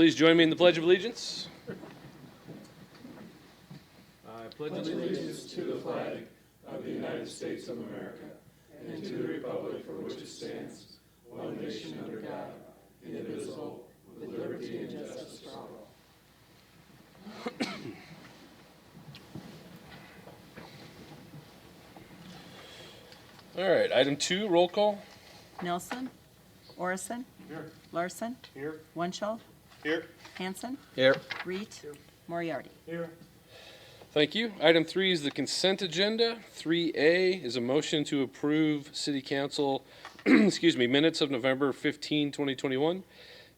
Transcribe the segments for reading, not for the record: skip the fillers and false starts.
Please join me in the Pledge of Allegiance. I pledge allegiance To the flag of the United States of America and to the republic for which it stands, one nation under God, indivisible, with liberty and justice for all. All right, item 2, roll call. Nelson. Orison. Here. Larson. Here. Wunschel. Here. Hanson. Here. Reed. Moriarty. Here. Thank you. Item 3 is the consent agenda. 3A is a motion to approve City Council minutes of November 15, 2021.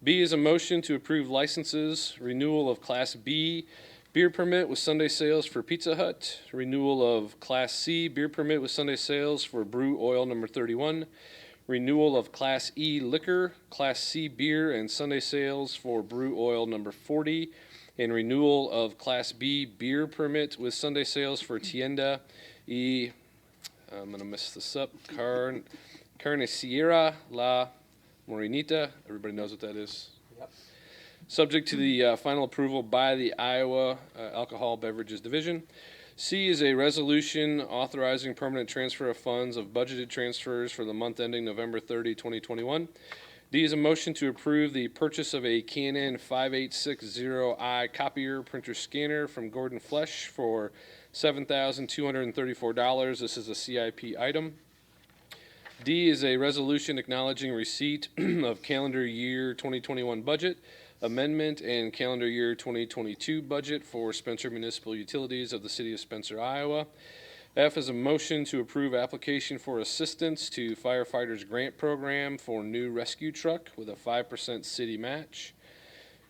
B is a motion to approve licenses, renewal of Class B beer permit with Sunday sales for Pizza Hut, renewal of Class C beer permit with Sunday sales for Brew Oil number 31, renewal of Class E liquor, Class C beer and Sunday sales for Brew Oil number 40, and renewal of Class B beer permit with Sunday sales for Tienda y, I'm going to mess this up, Carniceria La Morenita. Everybody knows what that is. Yep. Subject to the final approval by the Iowa Alcohol Beverages Division. C is a resolution authorizing permanent transfer of funds of budgeted transfers for the month ending November 30, 2021. D is a motion to approve the purchase of a Canon 5860i copier printer scanner from Gordon Flesch for $7,234. This is a CIP item. D is a resolution acknowledging receipt of calendar year 2021 budget, amendment, and calendar year 2022 budget for Spencer Municipal Utilities of the City of Spencer, Iowa. F is a motion to approve application for assistance to firefighters grant program for new rescue truck with a 5% city match.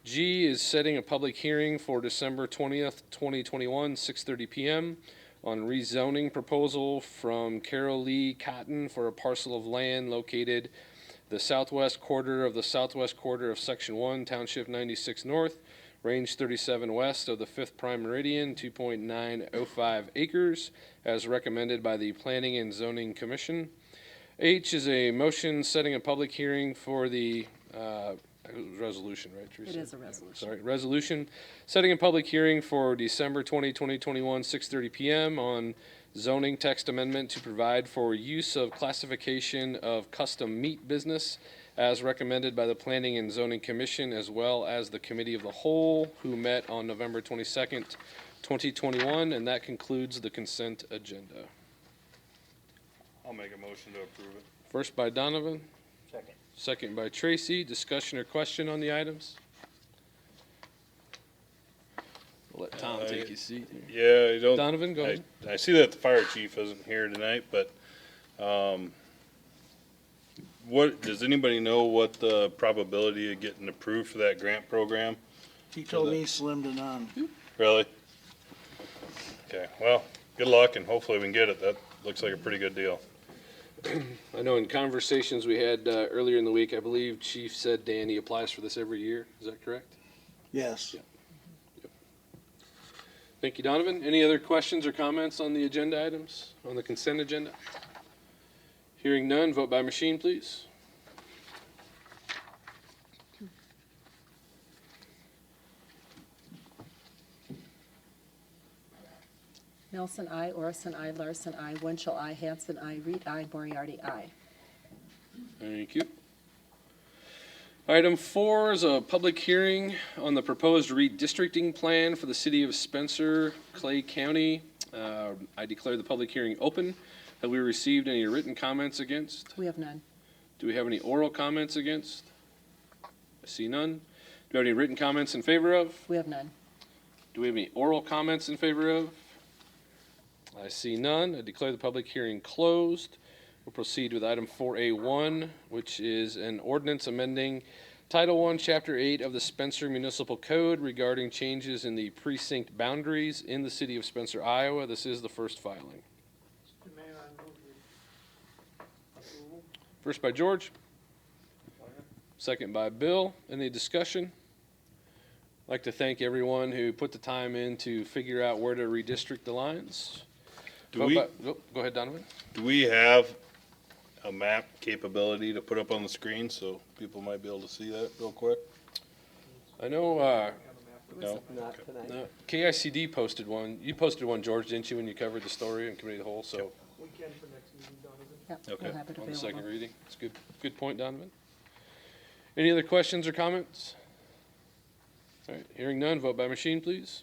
G is setting a public hearing for December 20th, 2021, 6:30 p.m. on rezoning proposal from Carol Lee Cotton for a parcel of land located the southwest quarter of Section 1, Township 96 North, Range 37 west of the 5th Prime Meridian, 2.905 acres, as recommended by the Planning and Zoning Commission. H is a motion setting a public hearing for the resolution, right, Teresa? It is a resolution. Sorry, resolution setting a public hearing for December 20, 2021, 6:30 p.m. on zoning text amendment to provide for use of classification of custom meat business as recommended by the Planning and Zoning Commission, as well as the Committee of the Whole, who met on November 22nd, 2021, and that concludes the consent agenda. I'll make a motion to approve it. First by Donovan, Second. second by Tracy. Discussion or question on the items? We'll let Tom take his seat here. Yeah, you don't. Donovan, go ahead. I see that the fire chief isn't here tonight, but, what, does anybody know what the probability of getting approved for that grant program? He told me slim to none. Really? Okay, well, good luck and hopefully we can get it. That looks like a pretty good deal. I know in conversations we had earlier in the week, I believe Chief said Danny applies for this every year. Is that correct? Yes. Thank you, Donovan. Any other questions or comments on the agenda items, on the consent agenda? Hearing none, vote by machine, please. Nelson, I. Orison, I. Larson, I. Wunschel, I. Hanson, I. Reed, I. Moriarty, I. Thank you. Item 4 is a public hearing on the proposed redistricting plan for the city of Spencer, Clay County. I declare the public hearing open. Have we received any written comments against? We have none. Do we have any oral comments against? I see none. Do we have any written comments in favor of? We have none. Do we have any oral comments in favor of? I see none. I declare the public hearing closed. We'll proceed with item 4A1, which is an ordinance amending Title I, Chapter 8 of the Spencer Municipal Code regarding changes in the precinct boundaries in the city of Spencer, Iowa. This is the first filing. First by George. Second by Bill. Any discussion? I'd like to thank everyone who put the time in to figure out where to redistrict the lines. Do we, Go ahead, Donovan. do we have a map capability to put up on the screen so people might be able to see that real quick? I know, no. Not tonight. No, KICD posted one. You posted one, George, didn't you, when you covered the story in committee of the whole? So, We can for next meeting, Donovan. Yep, okay, we'll have it on the second available. reading. It's good. Good point, Donovan. Any other questions or comments? All right, hearing none, vote by machine, please.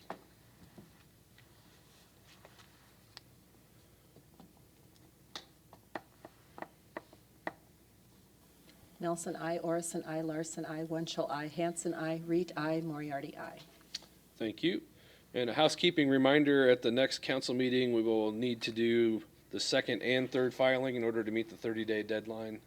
Nelson, I. Orson, I. Larson, I. Winchell, I. Hanson, I. Reed, I. Moriarty, I. Thank you. And a housekeeping reminder, at the next council meeting, we will need to do the second and third filing in order to meet the 30-day deadline.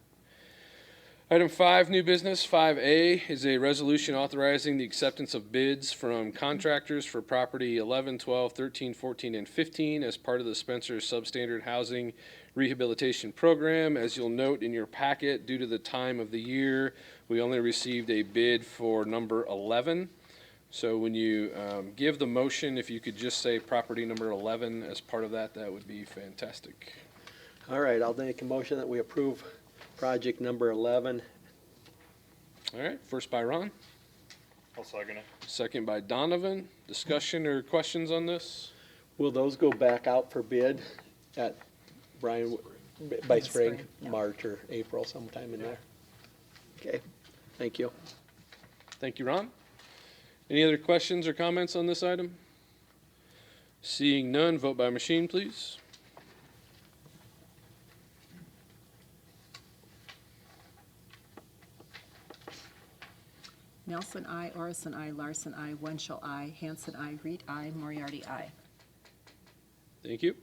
Item 5, new business. 5A is a resolution authorizing the acceptance of bids from contractors for property 11, 12, 13, 14, and 15 as part of the Spencer Substandard Housing Rehabilitation Program. As you'll note in your packet, due to the time of the year, we only received a bid for number 11. So when you give the motion, if you could just say property number 11 as part of that, that would be fantastic. All right, I'll make a motion that we approve project number 11. All right, first by Ron, I'll second it. second by Donovan. Discussion or questions on this? Will those go back out for bid at, Brian, by spring, Spring, yeah. March or April, sometime in there? Okay, thank you. Thank you, Ron. Any other questions or comments on this item? Seeing none, vote by machine, please. Nelson, I. Orson, I. Larson, I. Winchell, I. Hanson, I. Reed, I. Moriarty, I. Thank you.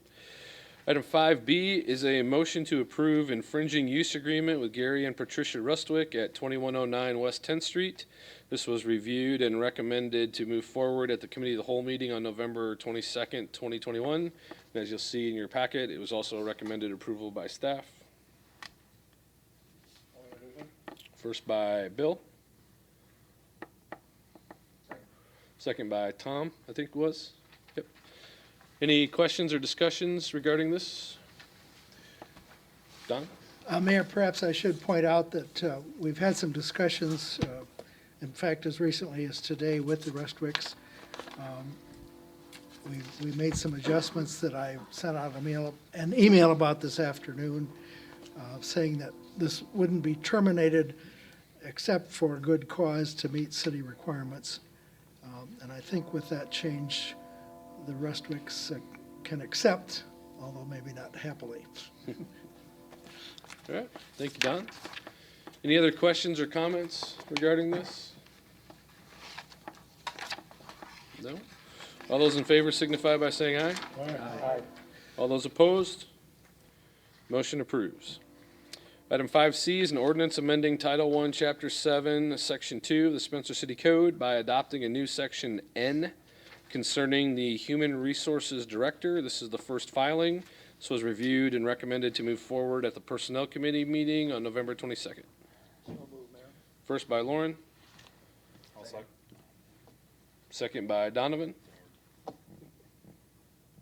Item 5B is a motion to approve infringing use agreement with Gary and Patricia Rustwick at 2109 West 10th Street. This was reviewed and recommended to move forward at the committee of the whole meeting on November 22nd, 2021. And as you'll see in your packet, it was also recommended approval by staff. First by Bill. Second by Tom, I think it was. Yep. Any questions or discussions regarding this? Don? Mayor, perhaps I should point out that we've had some discussions, in fact, as recently as today with the Rustwicks. We made some adjustments that I sent out an email about this afternoon, saying that this wouldn't be terminated except for a good cause to meet city requirements. And I think with that change, the Rustwicks can accept, although maybe not happily. All right, thank you, Don. Any other questions or comments regarding this? No? All those in favor signify by saying aye. Aye. All those opposed? Motion approves. Item 5C is an ordinance amending Title I, Chapter 7, Section 2 of the Spencer City Code by adopting a new Section N concerning the Human Resources Director. This is the first filing. This was reviewed and recommended to move forward at the Personnel Committee meeting on November 22nd. First by Lauren, I'll second. second by Donovan.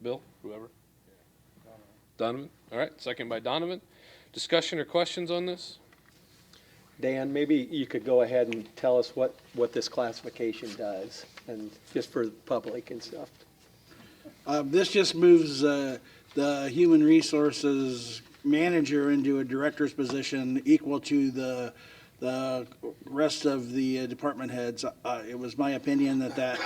Bill, whoever. Donovan, all right, second by Donovan. Discussion or questions on this? Dan, maybe you could go ahead and tell us what this classification does, and just for the public and stuff. This just moves the human resources manager into a director's position equal to the rest of the department heads. It was my opinion that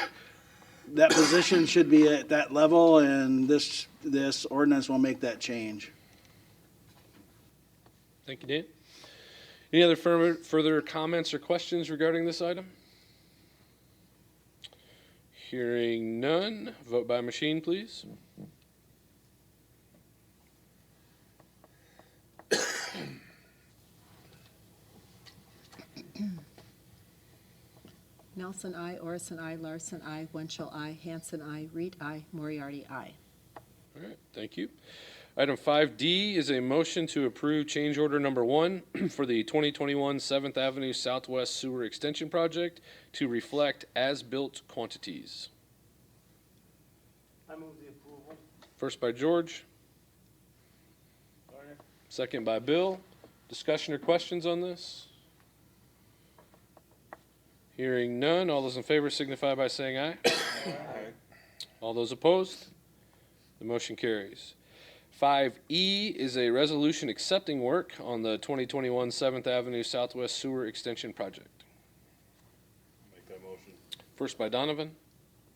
position should be at that level, and this ordinance will make that change. Thank you, Dan. Any other further comments or questions regarding this item? Hearing none, vote by machine, please. Nelson, I. Orson, I. Larson, I. Winchell, I. Hanson, I. Reed, I. Moriarty, I. All right, thank you. Item 5D is a motion to approve change order number 1 for the 2021 7th Avenue Southwest Sewer Extension Project to reflect as-built quantities. I move the approval. First by George. Second by Bill. Discussion or questions on this? Hearing none, all those in favor signify by saying aye. All those opposed? The motion carries. 5E is a resolution accepting work on the 2021 7th Avenue Southwest Sewer Extension Project. Make that motion. First by Donovan,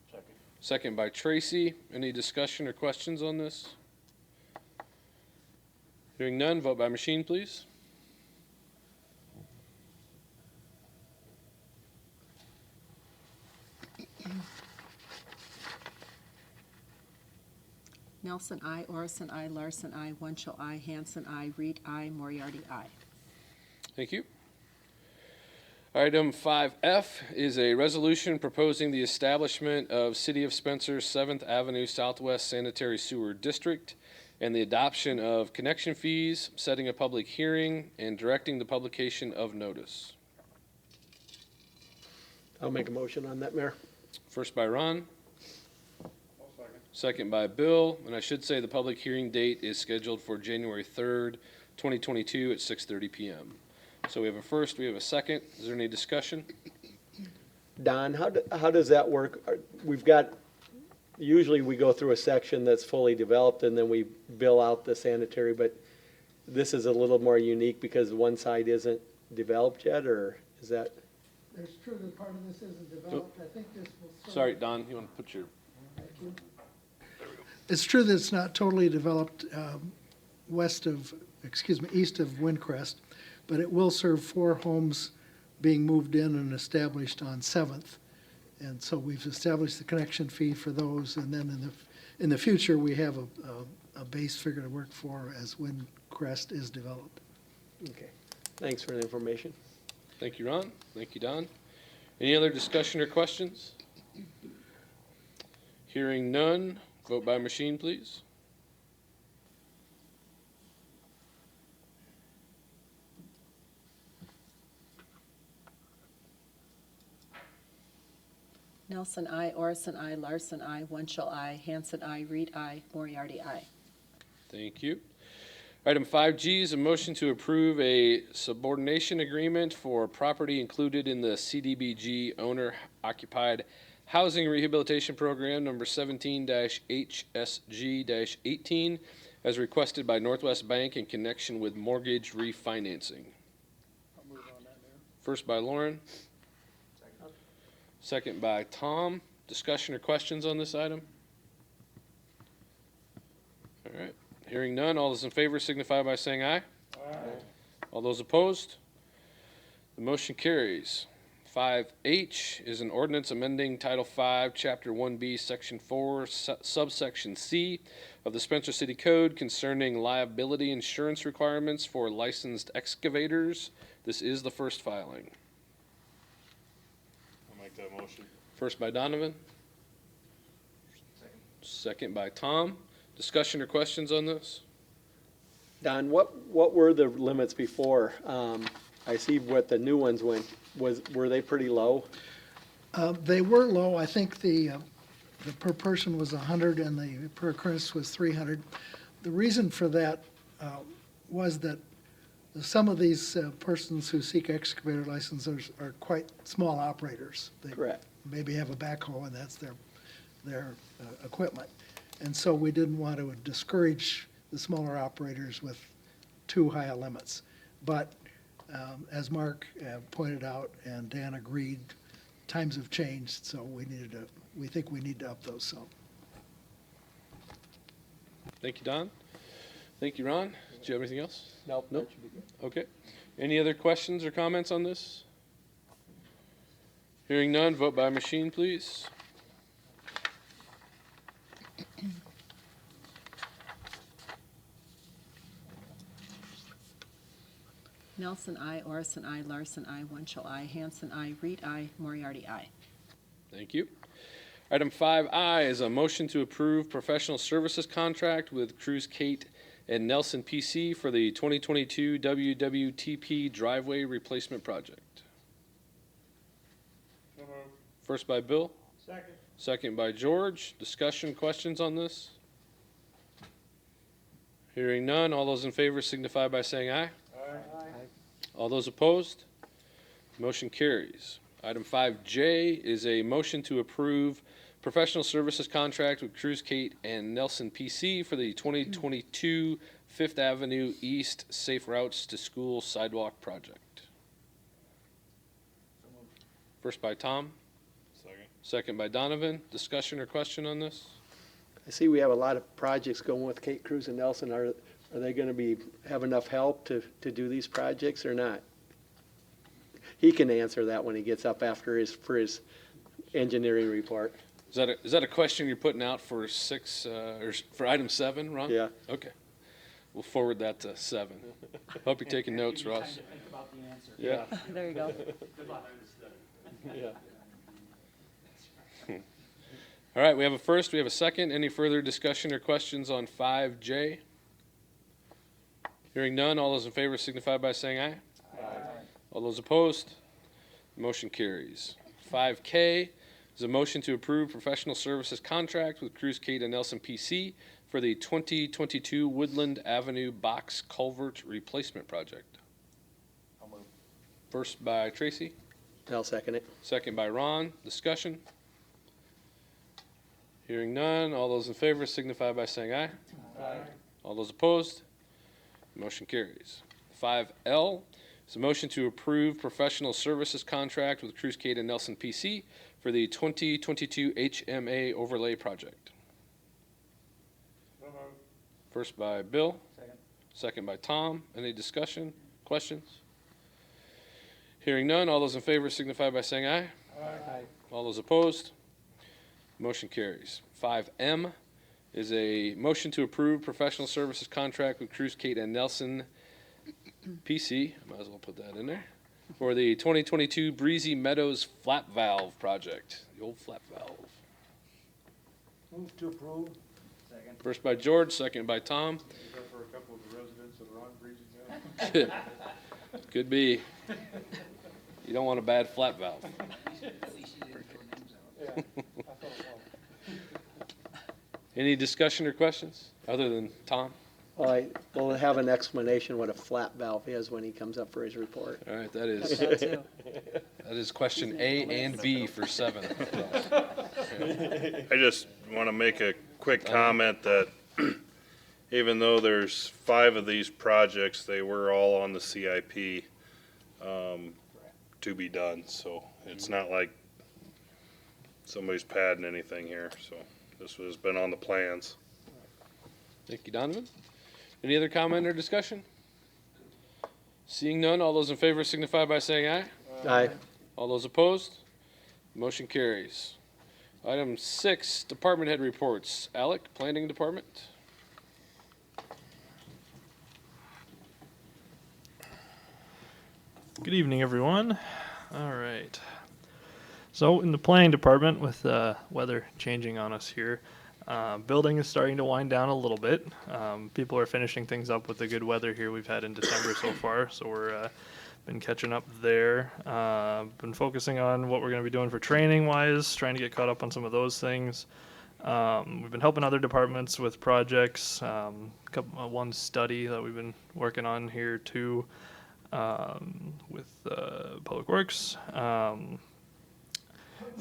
Second. second by Tracy. Any discussion or questions on this? Hearing none, vote by machine, please. Nelson, I. Orson, I. Larson, I. Winchell, I. Hanson, I. Reed, I. Moriarty, I. Thank you. Item 5F is a resolution proposing the establishment of City of Spencer 7th Avenue Southwest Sanitary Sewer District and the adoption of connection fees, setting a public hearing, and directing the publication of notice. I'll make a motion on that, Mayor. First by Ron, I'll second. second by Bill, and I should say the public hearing date is scheduled for January 3rd, 2022 at 6:30 PM. So we have a first, we have a second. Is there any discussion? Don, how does that work? We've got, usually we go through a section that's fully developed and then we bill out the sanitary, but this is a little more unique because one side isn't developed yet, or is that? It's true that part of this isn't developed. I think this will serve. Sorry, Don, you want to put your, It's true that it's not totally developed east of Windcrest, but it will serve 4 homes being moved in and established on 7th. And so we've established the connection fee for those, and then in the future, we have a base figure to work for as Windcrest is developed. Okay, thanks for the information. thank you, Ron. Thank you, Don. Any other discussion or questions? Hearing none, vote by machine, please. Nelson, I. Orson, I. Larson, I. Winchell, I. Hanson, I. Reed, I. Moriarty, I. Thank you. Item 5G is a motion to approve a subordination agreement for property included in the CDBG owner-occupied housing rehabilitation program number 17-HSG-18 as requested by Northwest Bank in connection with mortgage refinancing. First by Lauren. Second by Tom. Discussion or questions on this item? All right. Hearing none, all those in favor signify by saying aye. Aye. All those opposed? The motion carries. 5H is an ordinance amending Title 5, Chapter 1B, Section 4, subsection C of the Spencer City Code concerning liability insurance requirements for licensed excavators. This is the first filing. I'll make that motion. First by Donovan. Second by Tom. Discussion or questions on this? Don, what were the limits before? I see what the new ones were they pretty low? They were low. I think the per person was 100 and the per occurrence was 300. The reason for that was that some of these persons who seek excavator licenses are quite small operators. They Correct. maybe have a backhoe and that's their equipment. And so we didn't want to discourage the smaller operators with too high a limits. But as Mark pointed out and Dan agreed, times have changed, so we think we need to up those some. Thank you, Don. Thank you, Ron. Did you have anything else? Nope. Nope. Okay. Any other questions or comments on this? Hearing none, vote by machine, please. Nelson, I. Orson, I. Larson, I. Winchell, I. Hanson, I. Reed, I. Moriarty, I. Thank you. Item 5I is a motion to approve professional services contract with Cruz Kate and Nelson PC for the 2022 WWTP driveway replacement project. So moved. First by Bill, Second. second by George. Discussion, questions on this? Hearing none, all those in favor signify by saying aye. Aye. All those opposed? Motion carries. Item 5J is a motion to approve professional services contract with Cruz Kate and Nelson PC for the 2022 Fifth Avenue East Safe Routes to School Sidewalk Project. First by Tom, Second. second by Donovan. Discussion or question on this? I see we have a lot of projects going with Kate Cruz and Nelson. Are they gonna have enough help to do these projects or not? He can answer that when he gets up for his engineering report. Is that a question you're putting out for for item 7, Ron? Yeah. Okay. We'll forward that to 7. Hope you're taking notes, Russ. Yeah. There you go. Yeah. All right, we have a first, we have a second. Any further discussion or questions on 5J? Hearing none, all those in favor signify by saying aye. Aye. All those opposed? Motion carries. 5K is a motion to approve professional services contract with Cruz Kate and Nelson PC for the 2022 Woodland Avenue Box Culvert Replacement Project. First by Tracy, I'll second it. second by Ron. Discussion? Hearing none, all those in favor signify by saying aye. Aye. All those opposed? Motion carries. 5L is a motion to approve professional services contract with Cruz Kate and Nelson PC for the 2022 HMA Overlay Project. First by Bill. Second by Tom. Any discussion, questions? Hearing none, all those in favor signify by saying aye. Aye. All those opposed? Motion carries. 5M is a motion to approve professional services contract with Cruz Kate and Nelson PC, might as well put that in there, for the 2022 Breezy Meadows Flap Valve Project, the old flap valve. Move to approve. Second. First by George, second by Tom. Is that for a couple of the residents that are on Breezy Meadows? Could be. You don't want a bad flap valve. Any discussion or questions, other than Tom? Well, we'll have an explanation what a flap valve is when he comes up for his report. All right, that is, That too. that is question A and B for 7. I just want to make a quick comment that even though there's 5 of these projects, they were all on the CIP to be done. So it's not like somebody's padding anything here. So this has been on the plans. Thank you, Donovan. Any other comment or discussion? Seeing none, all those in favor signify by saying aye. Aye. All those opposed? Motion carries. Item 6, department head reports. Alec, Planning Department. Good evening, everyone. All right. So in the planning department, with weather changing on us here, building is starting to wind down a little bit. People are finishing things up with the good weather here we've had in December so far, so we're been catching up there. Been focusing on what we're going to be doing for training-wise, trying to get caught up on some of those things. We've been helping other departments with projects. One study that we've been working on here too, with Public Works.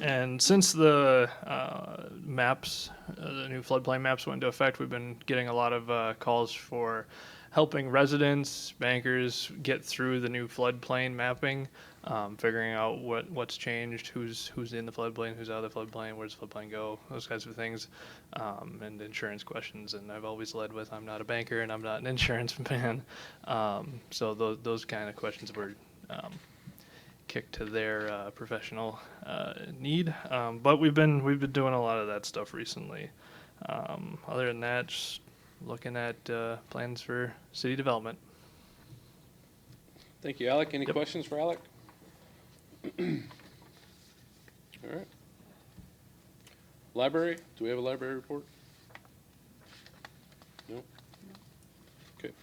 And since the maps, the new floodplain maps went into effect, we've been getting a lot of calls for helping residents, bankers get through the new floodplain mapping, figuring out what's changed, who's in the floodplain, who's out of the floodplain, where does the floodplain go, those kinds of things, and insurance questions. And I've always led with, I'm not a banker and I'm not an insurance man, so those kind of questions were kicked to their professional need. But we've been doing a lot of that stuff recently. Other than that, just looking at plans for city development. Thank you, Alec. Any Yep. questions for Alec? All right. Library, do we have a library report? No? Okay.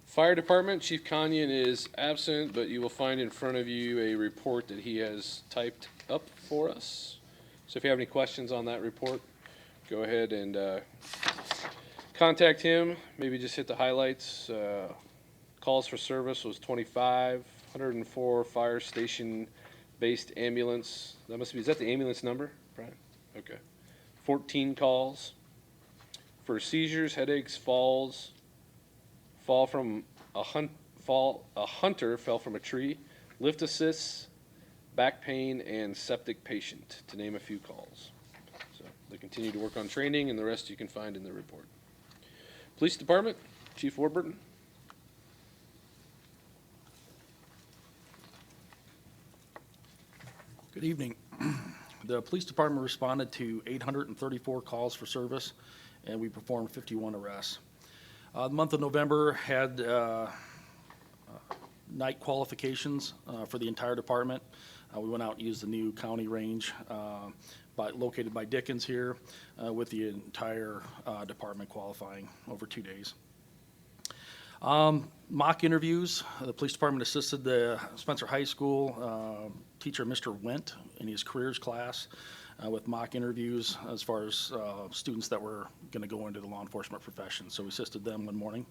Fire Department, Chief Conyon is absent, but you will find in front of you a report that he has typed up for us. So if you have any questions on that report, go ahead and contact him. Maybe just hit the highlights. Calls for service was 25, 104 fire station based ambulance, is that the ambulance number, Brian? Okay. 14 calls for seizures, headaches, falls, a hunter fell from a tree, lift assists, back pain, and septic patient, to name a few calls. So they continue to work on training, and the rest you can find in the report. Police Department, Chief Warburton. Good evening. The police department responded to 834 calls for service, and we performed 51 arrests. The month of November had night qualifications for the entire department. We went out and used the new county range located by Dickens here with the entire department qualifying over 2 days. Mock interviews. The police department assisted the Spencer High School teacher, Mr. Wendt, in his careers class with mock interviews as far as students that were going to go into the law enforcement profession. So we assisted them one morning.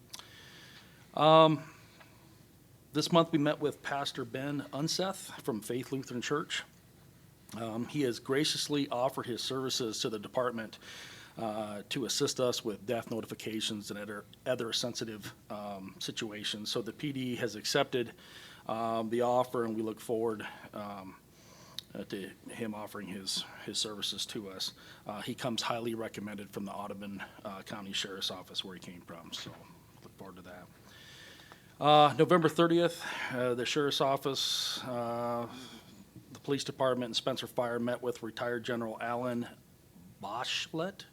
This month we met with Pastor Ben Unseth from Faith Lutheran Church. He has graciously offered his services to the department to assist us with death notifications and other sensitive situations. So the PD has accepted the offer, and we look forward to him offering his services to us. He comes highly recommended from the Audubon County Sheriff's Office where he came from, so look forward to that. November 30th, the Sheriff's Office, the Police Department, and Spencer Fire met with retired General Alan Bashlet,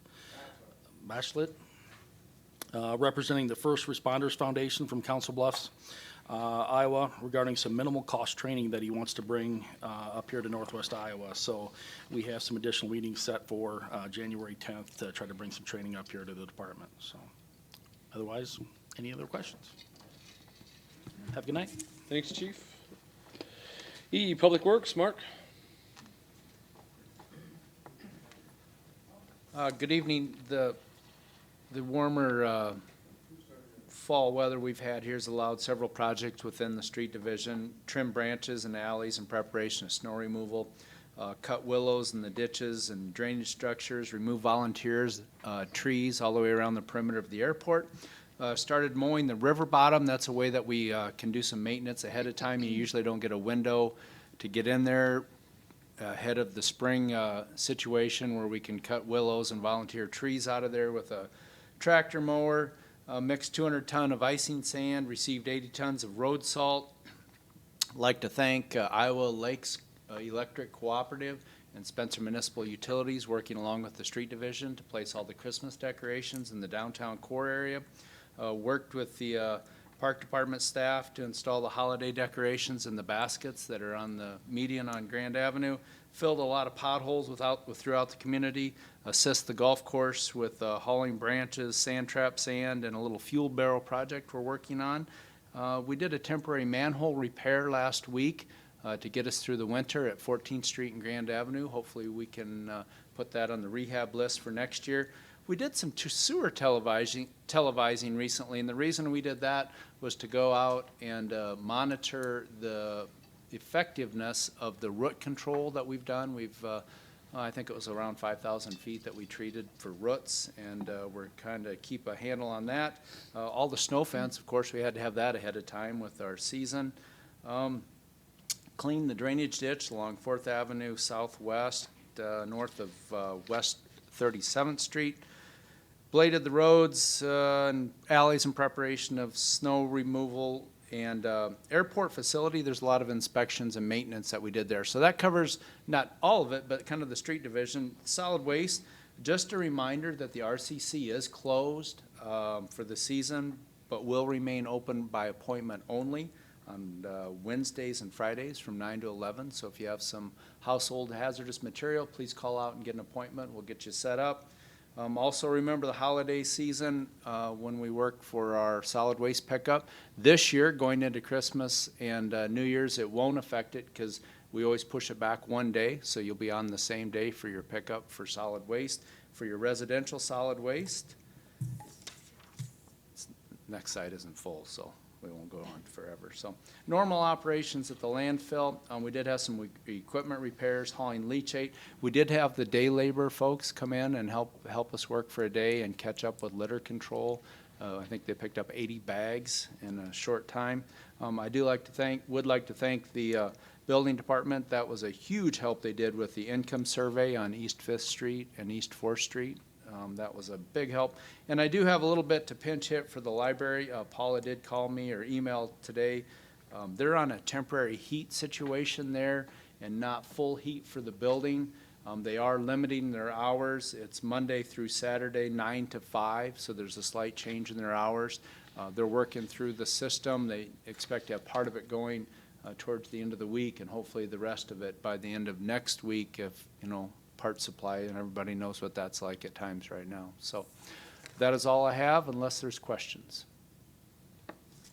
representing the First Responders Foundation from Council Bluffs, Iowa, regarding some minimal cost training that he wants to bring up here to Northwest Iowa. So we have some additional meetings set for January 10th to try to bring some training up here to the department. So otherwise, any other questions? Have a good night. Thanks, Chief. Public Works, Mark. Good evening. The warmer fall weather we've had here has allowed several projects within the street division: trim branches and alleys in preparation of snow removal, cut willows in the ditches and drainage structures, remove volunteers, trees all the way around the perimeter of the airport. Started mowing the river bottom. That's a way that we can do some maintenance ahead of time. You usually don't get a window to get in there ahead of the spring situation where we can cut willows and volunteer trees out of there with a tractor mower. Mixed 200 ton of icing sand, received 80 tons of road salt. I'd like to thank Iowa Lakes Electric Cooperative and Spencer Municipal Utilities working along with the street division to place all the Christmas decorations in the downtown core area. Worked with the park department staff to install the holiday decorations in the baskets that are on the median on Grand Avenue. Filled a lot of potholes throughout the community. Assist the golf course with hauling branches, sand trap sand, and a little fuel barrel project we're working on. We did a temporary manhole repair last week to get us through the winter at 14th Street and Grand Avenue. Hopefully we can put that on the rehab list for next year. We did some sewer televising recently, and the reason we did that was to go out and monitor the effectiveness of the root control that we've done. I think it was around 5,000 feet that we treated for roots, and we're kind of keep a handle on that. All the snow fence, of course, we had to have that ahead of time with our season. Cleaned the drainage ditch along 4th Avenue Southwest, north of West 37th Street. Bladed the roads and alleys in preparation of snow removal, and airport facility. There's a lot of inspections and maintenance that we did there. So that covers not all of it, but kind of the street division. Solid waste, just a reminder that the RCC is closed for the season, but will remain open by appointment only on Wednesdays and Fridays from 9 to 11. So if you have some household hazardous material, please call out and get an appointment. We'll get you set up. Also remember the holiday season when we work for our solid waste pickup. This year, going into Christmas and New Year's, it won't affect it because we always push it back one day, so you'll be on the same day for your pickup for solid waste. For your residential solid waste, next site isn't full, so we won't go on forever. So normal operations at the landfill. We did have some equipment repairs, hauling leachate. We did have the day labor folks come in and help us work for a day and catch up with litter control. I think they picked up 80 bags in a short time. I would like to thank the building department. That was a huge help they did with the income survey on East 5th Street and East 4th Street. That was a big help. And I do have a little bit to pinch hit for the library. Paula did call me or email today. They're on a temporary heat situation there and not full heat for the building. They are limiting their hours. It's Monday through Saturday, 9 to 5, so there's a slight change in their hours. They're working through the system. They expect to have part of it going towards the end of the week, and hopefully the rest of it by the end of next week if, part supply, and everybody knows what that's like at times right now. So that is all I have, unless there's questions.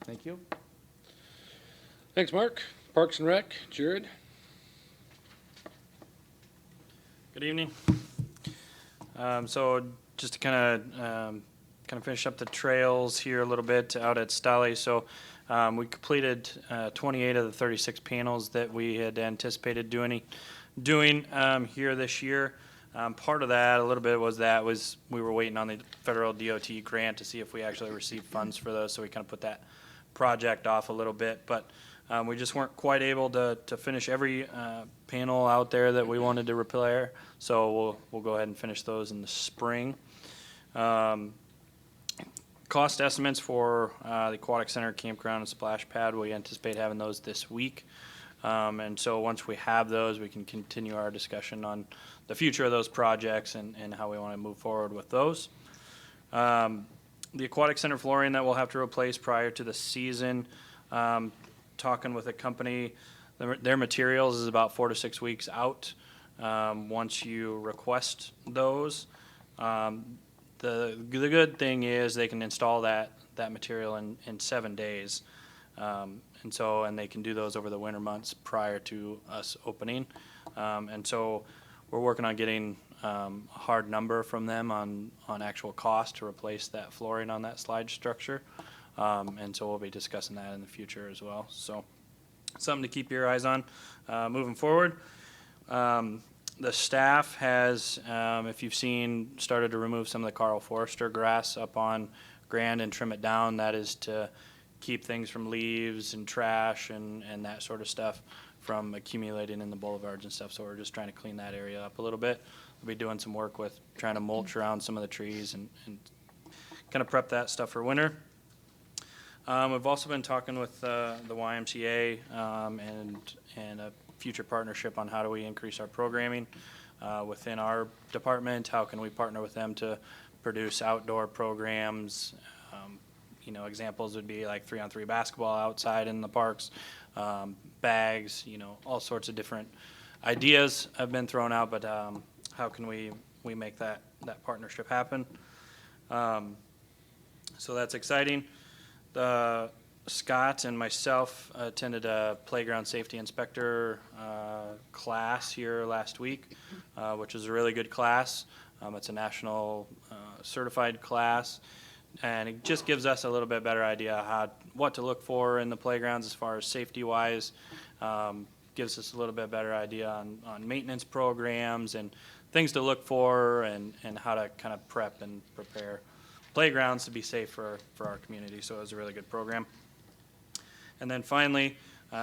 Thank you. Thanks, Mark. Parks and Rec, Jared. Good evening. So just to kind of finish up the trails here a little bit out at Stolly. So we completed 28 of the 36 panels that we had anticipated doing here this year. Part of that, a little bit, was we were waiting on the federal DOT grant to see if we actually received funds for those, so we kind of put that project off a little bit. But we just weren't quite able to finish every panel out there that we wanted to repair, so we'll go ahead and finish those in the spring. Cost estimates for the Aquatic Center, Campground, and Splash Pad, we anticipate having those this week. And so once we have those, we can continue our discussion on the future of those projects and how we want to move forward with those. The Aquatic Center flooring that we'll have to replace prior to the season, talking with a company, their materials is about 4 to 6 weeks out once you request those. The good thing is they can install that material in 7 days. And they can do those over the winter months prior to us opening. And so we're working on getting a hard number from them on actual cost to replace that flooring on that slide structure. And so we'll be discussing that in the future as well. So something to keep your eyes on moving forward. The staff has, if you've seen, started to remove some of the Carl Forster grass up on Grand and trim it down. That is to keep things from leaves and trash and that sort of stuff from accumulating in the boulevards and stuff. So we're just trying to clean that area up a little bit. We'll be doing some work with trying to mulch around some of the trees and kind of prep that stuff for winter. We've also been talking with the YMCA and a future partnership on how do we increase our programming within our department. How can we partner with them to produce outdoor programs? Examples would be like 3-on-3 basketball outside in the parks, bags, all sorts of different ideas have been thrown out, but how can we make that partnership happen? So that's exciting. Scott and myself attended a playground safety inspector class here last week, which was a really good class. It's a national certified class. And it just gives us a little bit better idea what to look for in the playgrounds as far as safety-wise. Gives us a little bit better idea on maintenance programs and things to look for and how to kind of prep and prepare playgrounds to be safe for our community. So it was a really good program. And then finally, we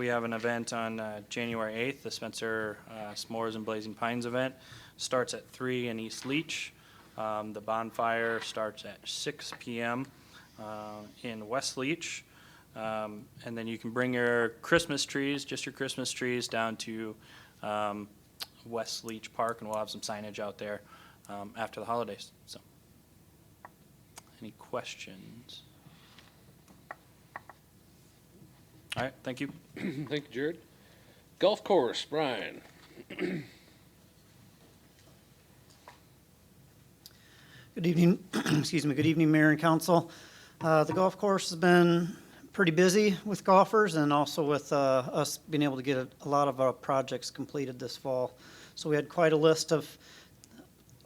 have an event on January 8th, the Spencer S'mores and Blazing Pines event. Starts at 3 in East Leach. The bonfire starts at 6 p.m. In West Leach. And then you can bring your Christmas trees, just your Christmas trees, down to West Leach Park, and we'll have some signage out there after the holidays. So, any questions? All right, thank you. Thank you, Jared. Golf course, Brian. Good evening, excuse me, good evening, Mayor and Council. The golf course has been pretty busy with golfers and also with us being able to get a lot of our projects completed this fall. So we had quite a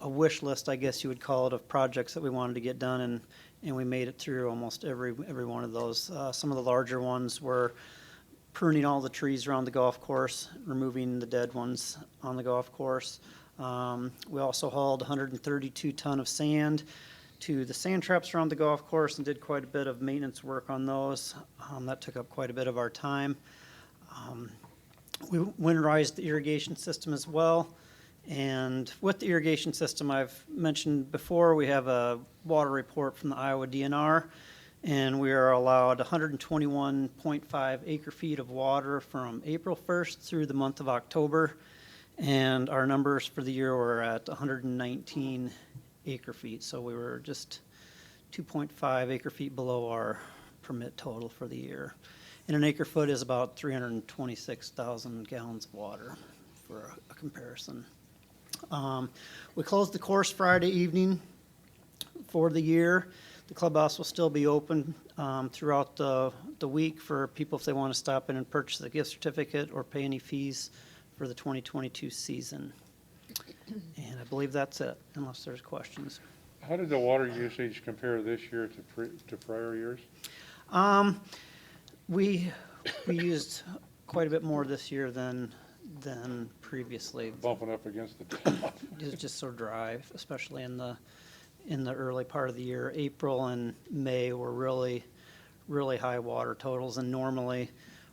wish list, I guess you would call it, of projects that we wanted to get done and we made it through almost every one of those. Some of the larger ones were pruning all the trees around the golf course, removing the dead ones on the golf course. We also hauled 132 ton of sand to the sand traps around the golf course and did quite a bit of maintenance work on those. That took up quite a bit of our time. We winterized the irrigation system as well. And with the irrigation system, I've mentioned before, we have a water report from the Iowa DNR, and we are allowed 121.5 acre feet of water from April 1st through the month of October. And our numbers for the year were at 119 acre feet. So we were just 2.5 acre feet below our permit total for the year. And an acre foot is about 326,000 gallons of water for a comparison. We closed the course Friday evening for the year. The clubhouse will still be open throughout the week for people if they want to stop in and purchase a gift certificate or pay any fees for the 2022 season. And I believe that's it, unless there's questions. How did the water usage compare this year to prior years? We used quite a bit more this year than previously. Bumping up against the top. It was just so dry, especially in the early part of the year. April and May were really high water totals, and normally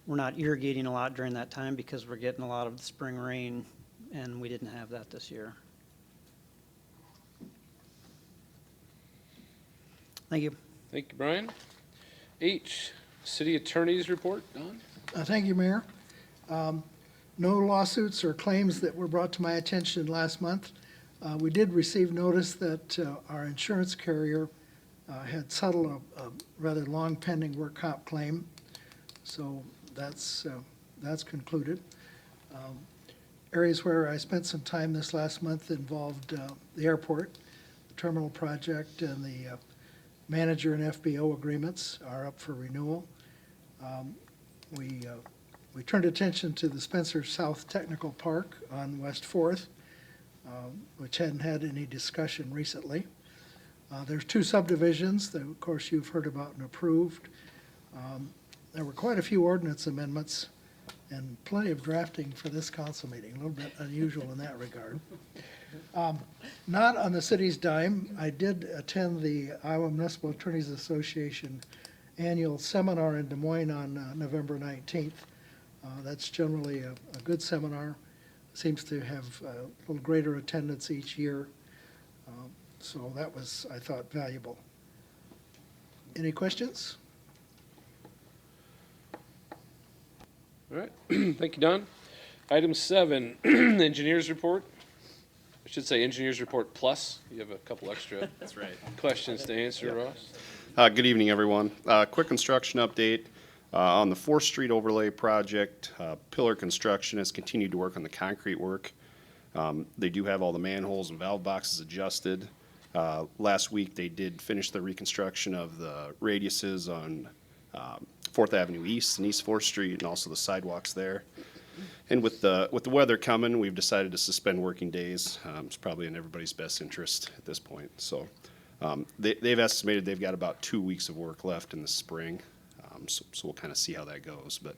we're not irrigating a lot during that time because we're getting a lot of the spring rain, and we didn't have that this year. Thank you. Thank you, Brian. H, City Attorney's Report. Don? Thank you, Mayor. No lawsuits or claims that were brought to my attention last month. We did receive notice that our insurance carrier had settled a rather long pending work comp claim. So that's concluded. Areas where I spent some time this last month involved the airport, the terminal project, and the manager and FBO agreements are up for renewal. We turned attention to the Spencer South Technical Park on West 4th, which hadn't had any discussion recently. There's two subdivisions that, of course, you've heard about and approved. There were quite a few ordinance amendments and plenty of drafting for this council meeting, a little bit unusual in that regard. Not on the city's dime, I did attend the Iowa Municipal Attorneys Association annual seminar in Des Moines on November 19th. That's generally a good seminar. Seems to have a little greater attendance each year. So that was, I thought, valuable. Any questions? All right. Thank you, Don. Item 7, Engineers Report. I should say Engineers Report Plus. You have a couple extra That's right. questions to answer, Ross. Good evening, everyone. Quick construction update on the 4th Street overlay project. Pillar Construction has continued to work on the concrete work. They do have all the manholes and valve boxes adjusted. Last week, they did finish the reconstruction of the radiuses on 4th Avenue East and East 4th Street, and also the sidewalks there. And with the weather coming, we've decided to suspend working days. It's probably in everybody's best interest at this point. So they've estimated they've got about 2 weeks of work left in the spring. So we'll kind of see how that goes. But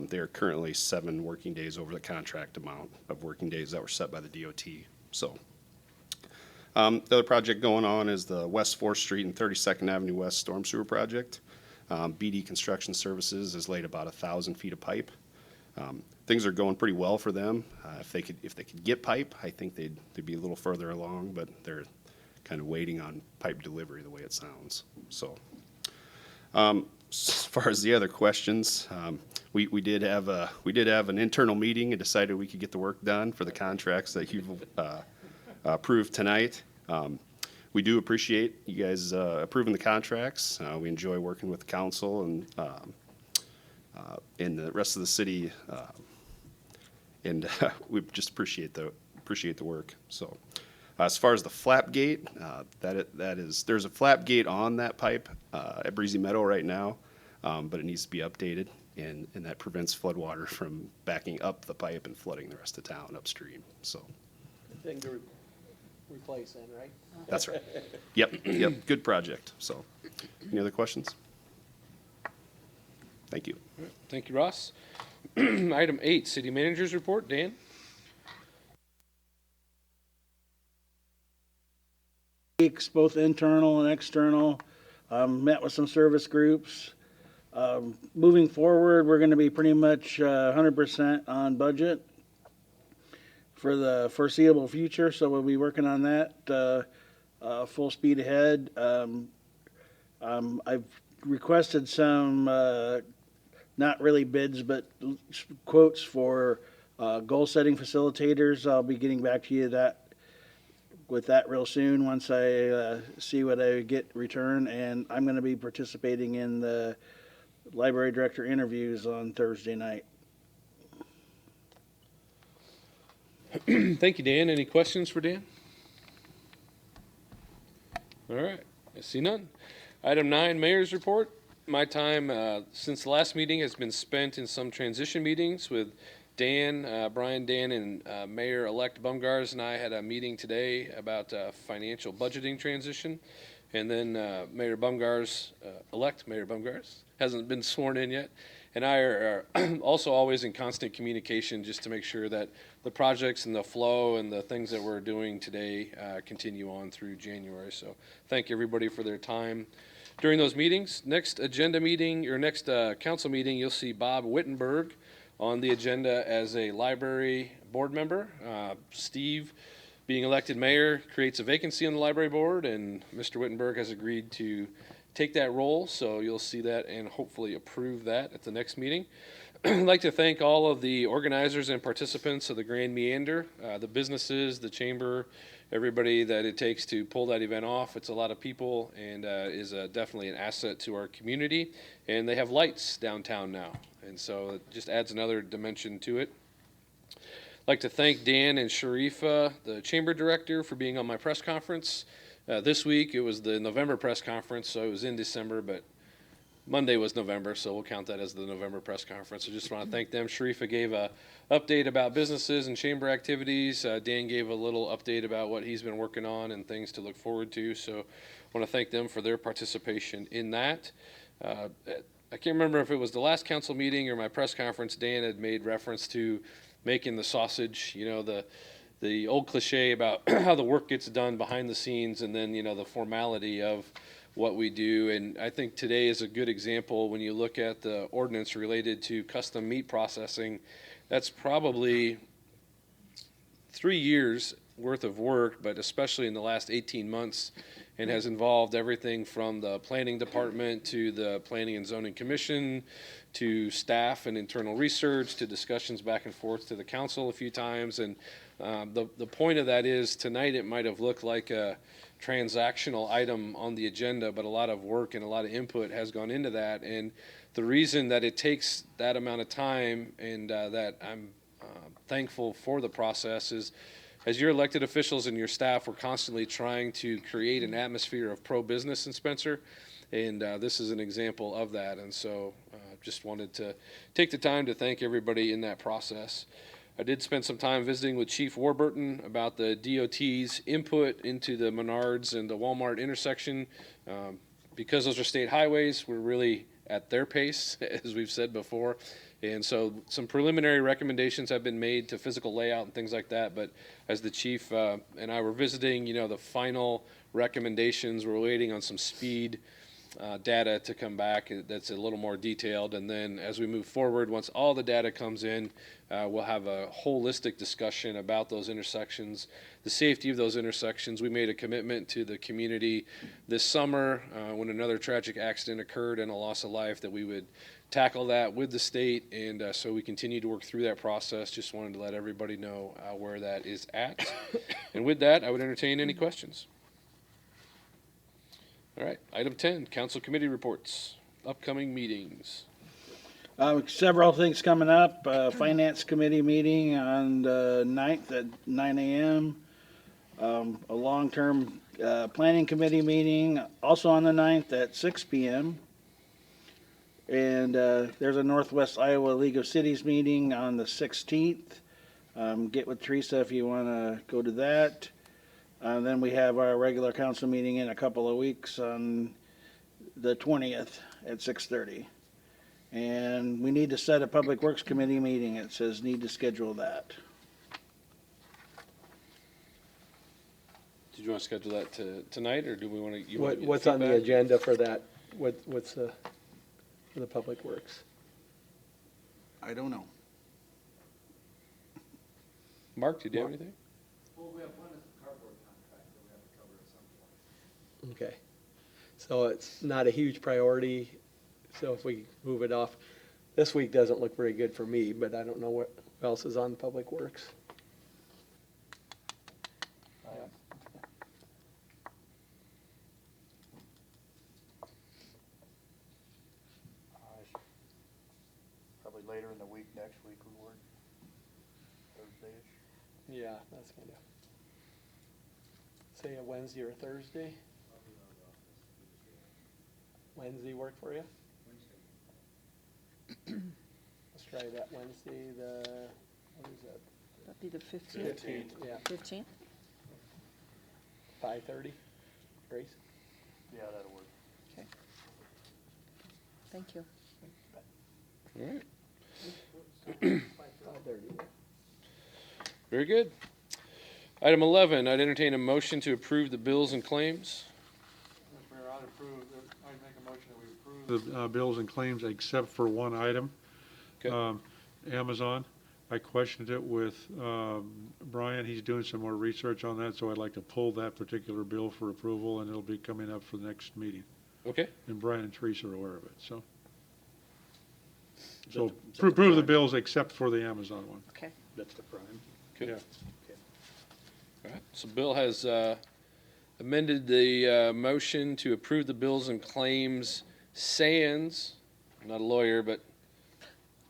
they are currently 7 working days over the contract amount of working days that were set by the DOT. So the other project going on is the West 4th Street and 32nd Avenue West Storm Sewer Project. BD Construction Services has laid about 1,000 feet of pipe. Things are going pretty well for them. If they could get pipe, I think they'd be a little further along, but they're kind of waiting on pipe delivery the way it sounds. So as far as the other questions, we did have an internal meeting and decided we could get the work done for the contracts that you've approved tonight. We do appreciate you guys approving the contracts. We enjoy working with the council and the rest of the city, and we just appreciate the work. So, as far as the flap gate, there's a flap gate on that pipe at Breezy Meadow right now, but it needs to be updated, and that prevents floodwater from backing up the pipe and flooding the rest of town upstream. So. replace then, right? That's right. Yep, yep, good project. So, any other questions? Thank you. Thank you, Ross. Item 8, city managers report. Dan? Weeks, both internal and external, met with some service groups. Moving forward, we're going to be pretty much 100% on budget for the foreseeable future, so we'll be working on that full speed ahead. I've requested some, not really bids, but quotes for goal-setting facilitators. I'll be getting back to you with that real soon once I see what I get return, and I'm going to be participating in the library director interviews on Thursday night. Thank you, Dan. Any questions for Dan? All right, I see none. Item 9, mayor's report. My time since the last meeting has been spent in some transition meetings with Dan, Brian, Dan, and Mayor-elect Bumgars and I had a meeting today about financial budgeting transition. And then Mayor Bumgars, elect Mayor Bumgars, hasn't been sworn in yet. And I are also always in constant communication just to make sure that the projects and the flow and the things that we're doing today continue on through January. So thank everybody for their time during those meetings. Next agenda meeting, or next council meeting, you'll see Bob Wittenberg on the agenda as a library board member. Steve, being elected mayor, creates a vacancy on the library board, and Mr. Wittenberg has agreed to take that role, so you'll see that and hopefully approve that at the next meeting. I'd like to thank all of the organizers and participants of the Grand Meander, the businesses, the chamber, everybody that it takes to pull that event off. It's a lot of people and is definitely an asset to our community. And they have lights downtown now, and so it just adds another dimension to it. I'd like to thank Dan and Sharifa, the chamber director, for being on my press conference. This week, it was the November press conference, so it was in December, but Monday was November, so we'll count that as the November press conference. I just want to thank them. Sharifa gave a update about businesses and chamber activities. Dan gave a little update about what he's been working on and things to look forward to, so I want to thank them for their participation in that. I can't remember if it was the last council meeting or my press conference, Dan had made reference to making the sausage, you know, the old cliche about how the work gets done behind the scenes and then, you know, the formality of what we do. And I think today is a good example when you look at the ordinance related to custom meat processing. That's probably 3 years worth of work, but especially in the last 18 months, and has involved everything from the planning department to the planning and zoning commission to staff and internal research to discussions back and forth to the council a few times. And the point of that is tonight it might have looked like a transactional item on the agenda, but a lot of work and a lot of input has gone into that. And the reason that it takes that amount of time and that I'm thankful for the process is, as your elected officials and your staff, we're constantly trying to create an atmosphere of pro-business in Spencer, and this is an example of that. And so just wanted to take the time to thank everybody in that process. I did spend some time visiting with Chief Warburton about the DOT's input into the Menards and the Walmart intersection. Because those are state highways, we're really at their pace, as we've said before. And so some preliminary recommendations have been made to physical layout and things like that. But as the chief and I were visiting, you know, the final recommendations, we're waiting on some speed data to come back that's a little more detailed. And then as we move forward, once all the data comes in, we'll have a holistic discussion about those intersections, the safety of those intersections. We made a commitment to the community this summer when another tragic accident occurred and a loss of life that we would tackle that with the state, and so we continue to work through that process. Just wanted to let everybody know where that is at. And with that, I would entertain any questions. All right, item 10, council committee reports, upcoming meetings. Several things coming up. Finance committee meeting on the 9th at 9 a.m. A long-term planning committee meeting also on the 9th at 6 p.m. And there's a Northwest Iowa League of Cities meeting on the 16th. Get with Teresa if you want to go to that. Then we have our regular council meeting in a couple of weeks on the 20th at 6:30. And we need to set a Public Works Committee meeting. It says need to schedule that. Did you want to schedule that tonight, or do we want to? What's on the agenda for that? What's for the Public Works? I don't know. Mark, did you have anything? Well, we have one is the cardboard contract that we have to cover at some point. Okay. So it's not a huge priority, so if we move it off, this week doesn't look very good for me, but I don't know what else is on Public Works. Probably later in the week, next week would work. Thursday-ish. Yeah, that's kind of, say a Wednesday or a Thursday? Wednesday work for you? Let's try that Wednesday, what is that? That'd be the 15th? Yeah, 15th? 5:30, Grace? Yeah, that'll work. Okay. Thank you. All right. 5:30. Very good. Item 11, I'd entertain a motion to approve the bills and claims. Mr. Mayor, I'd make a motion that we approve the bills and claims except for one item. Okay. Amazon. I questioned it with Brian. He's doing some more research on that, so I'd like to pull that particular bill for approval, and it'll be coming up for the next meeting. Okay. And Brian and Teresa are aware of it, so. So approve the bills except for the Amazon one. Okay. That's the prime. Good. Yeah. All right. So Bill has amended the motion to approve the bills and claims sans, I'm not a lawyer, but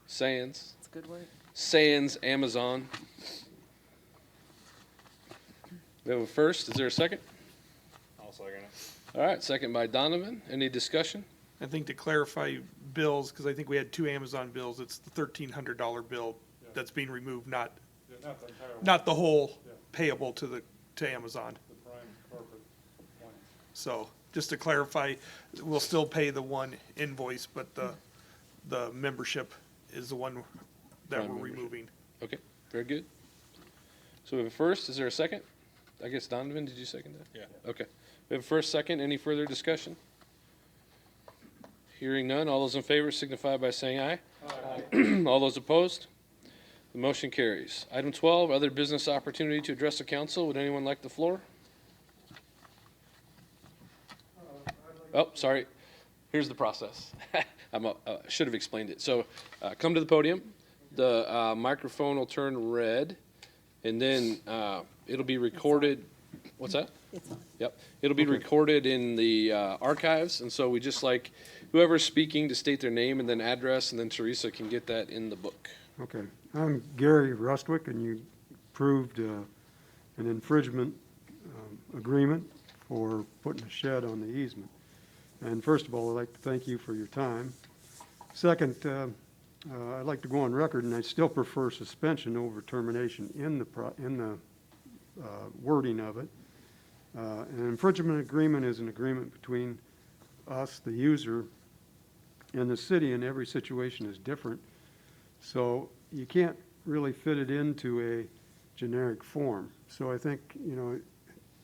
sans, That's a good word. sans Amazon. We have a first. Is there a second? I'll second it. All right. Second by Donovan. Any discussion? I think to clarify bills, because I think we had two Amazon bills, it's the $1,300 bill that's being removed, not the whole payable to Amazon. The prime corporate one. So just to clarify, we'll still pay the one invoice, but the membership is the one that Prime we're membership. removing. Okay. Very good. So we have a first. Is there a second? I guess Donovan, did you second that? Yeah. Okay. We have a first, second. Any further discussion? Hearing none. All those in favor signify by saying aye. Aye. All those opposed? The motion carries. Item 12, other business opportunity to address the council. Would anyone like the floor? Oh, sorry. Here's the process. Should have explained it. So come to the podium. The microphone will turn red, and then it'll be recorded. What's that? It's on. Yep. It'll be recorded in the archives, and so we just like whoever's speaking to state their name and then address, and then Teresa can get that in the book. Okay, I'm Gary Rustwick, and you approved an infringement agreement for putting a shed on the easement. And first of all, I'd like to thank you for your time. Second, I'd like to go on record, and I still prefer suspension over termination in the wording of it. An infringement agreement is an agreement between us, the user, and the city, and every situation is different. So you can't really fit it into a generic form. So I think,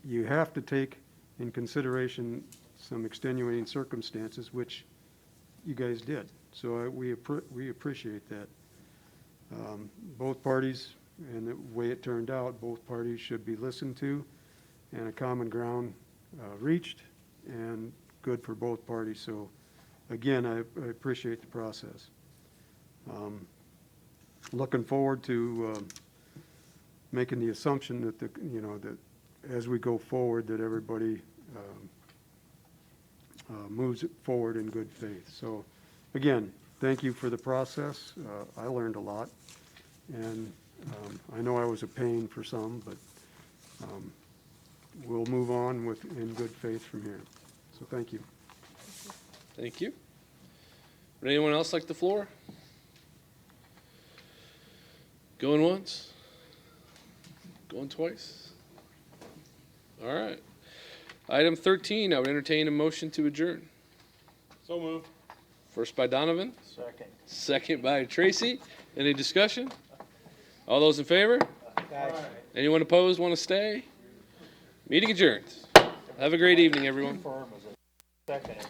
you have to take in consideration some extenuating circumstances, which you guys did. So we appreciate that. Both parties, and the way it turned out, both parties should be listened to and a common ground reached, and good for both parties. So again, I appreciate the process. Looking forward to making the assumption that that as we go forward, that everybody moves it forward in good faith. So again, thank you for the process. I learned a lot, and I know I was a pain for some, but we'll move on in good faith from here. So thank you. Thank you. Would anyone else like the floor? Going once? Going twice? All right. Item 13, I would entertain a motion to adjourn. So moved. First by Donovan, Second. second by Tracy. Any discussion? All those in favor? Anyone opposed, want to stay? Meeting adjourned. Have a great evening, everyone. Firm as a second.